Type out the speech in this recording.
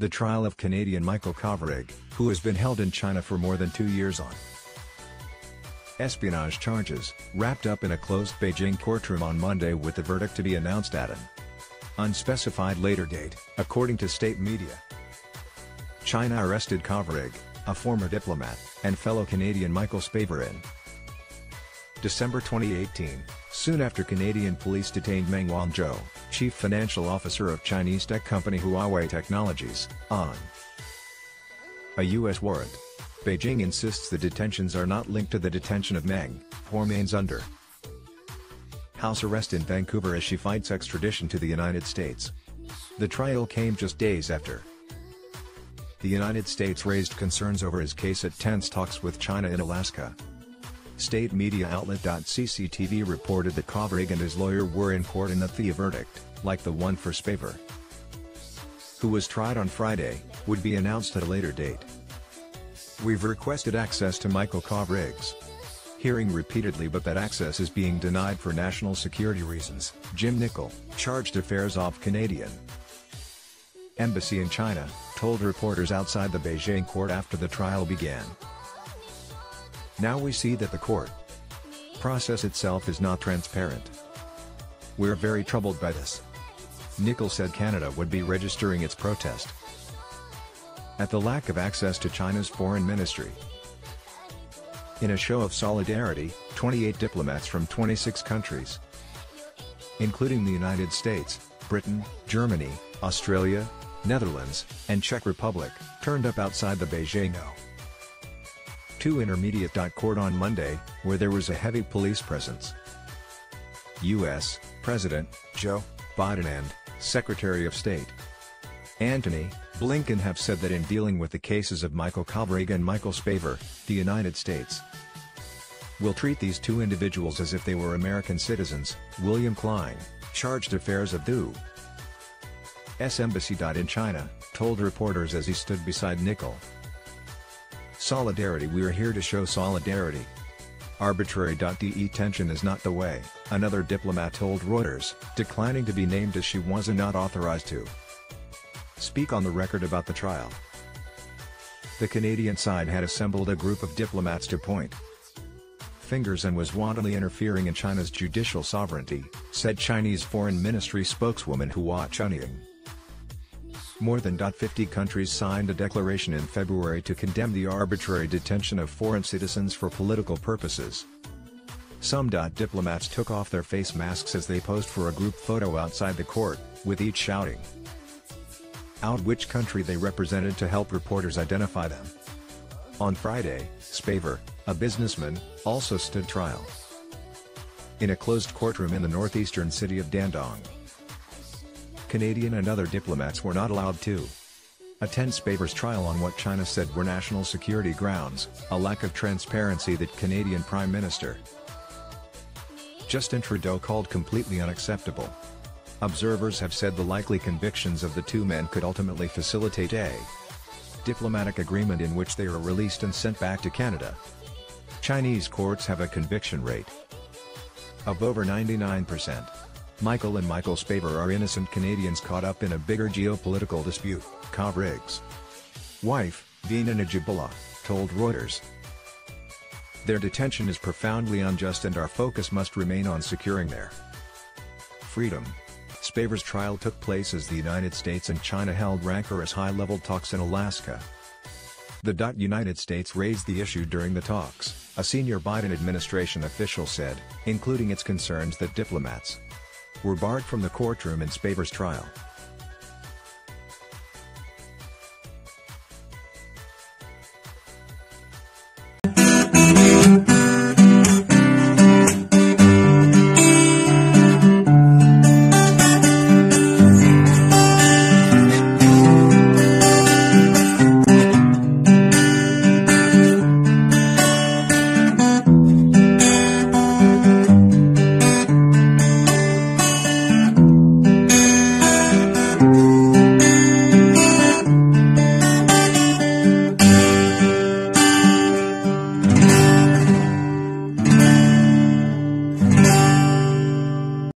The trial of Canadian Michael Kovrig, who has been held in China for more than 2 years on espionage charges, wrapped up in a closed Beijing courtroom on Monday with the verdict to be announced at an unspecified later date, according to state media. China arrested Kovrig, a former diplomat, and fellow Canadian Michael Spavor in December 2018, soon after Canadian police detained Meng Wanzhou, chief financial officer of Chinese tech company Huawei Technologies, on a U.S. warrant. Beijing insists the detentions are not linked to the detention of Meng, who remains under house arrest in Vancouver as she fights extradition to the United States. The trial came just days after the United States raised concerns over his case at tense talks with China in Alaska. State media outlet CCTV reported that Kovrig and his lawyer were in court and that the verdict, like the one for Spavor, who was tried on Friday, would be announced at a later date. "We've requested access to Michael Kovrig's hearing repeatedly, but that access is being denied for national security reasons," Jim Nichol, charged affairs of Canadian embassy in China, told reporters outside the Beijing court after the trial began. "Now we see that the court process itself is not transparent. We're very troubled by this." Nichol said Canada would be registering its protest at the lack of access to China's foreign ministry. In a show of solidarity, 28 diplomats from 26 countries, including the United States, Britain, Germany, Australia, Netherlands, and Czech Republic, turned up outside the Beijing No. 2 Intermediate Court on Monday, where there was a heavy police presence. U.S. President Joe Biden and Secretary of State Antony Blinken have said that in dealing with the cases of Michael Kovrig and Michael Spavor, the United States will treat these two individuals as if they were American citizens, William Klein, charged affairs of the U.S. Embassy in China, told reporters as he stood beside Nichol. "Solidarity. We are here to show solidarity. Arbitrary detention is not the way," another diplomat told Reuters, declining to be named as she was not authorized to speak on the record about the trial. The Canadian side had assembled a group of diplomats to point fingers and was wantonly interfering in China's judicial sovereignty, said Chinese Foreign Ministry spokeswoman Hua Chunying. More than 50 countries signed a declaration in February to condemn the arbitrary detention of foreign citizens for political purposes. Some diplomats took off their face masks as they posed for a group photo outside the court, with each shouting out which country they represented to help reporters identify them. On Friday, Spavor, a businessman, also stood trial in a closed courtroom in the northeastern city of Dandong. Canadian and other diplomats were not allowed to attend Spavor's trial on what China said were national security grounds, a lack of transparency that Canadian Prime Minister Justin Trudeau called completely unacceptable. Observers have said the likely convictions of the two men could ultimately facilitate a diplomatic agreement in which they are released and sent back to Canada. Chinese courts have a conviction rate of over 99%. Michael and Michael Spavor are innocent Canadians caught up in a bigger geopolitical dispute, Kovrig's wife, Veena Najibullah, told Reuters. "Their detention is profoundly unjust and our focus must remain on securing their freedom." Spavor's trial took place as the United States and China held rancorous high-level talks in Alaska. The United States raised the issue during the talks, a senior Biden administration official said, including its concerns that diplomats were barred from the courtroom in Spavor's trial.